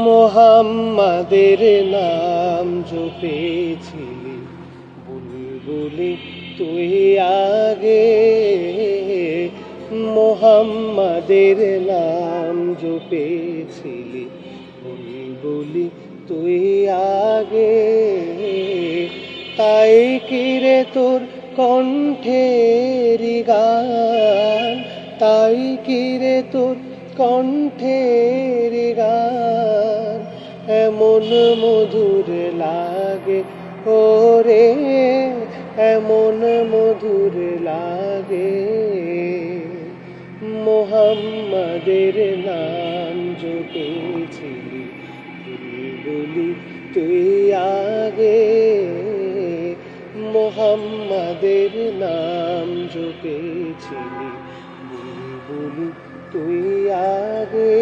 মোহাম্মদের নাম জপেছিলি বুলবুলি তুই আগে, মোহাম্মদের নাম জপেছিলি বুলবুলি তুই আগে। তাই কিরে তোর কণ্ঠের গান, তাই কিরে তোর কণ্ঠের গান এমন মধুর লাগে ওরে, এমন মধুর লাগে। মোহাম্মদের নাম জপেছিলি বুলবুলি তুই আগে, মোহাম্মদের নাম জপেছিলি বুলবুলি তুই আগে।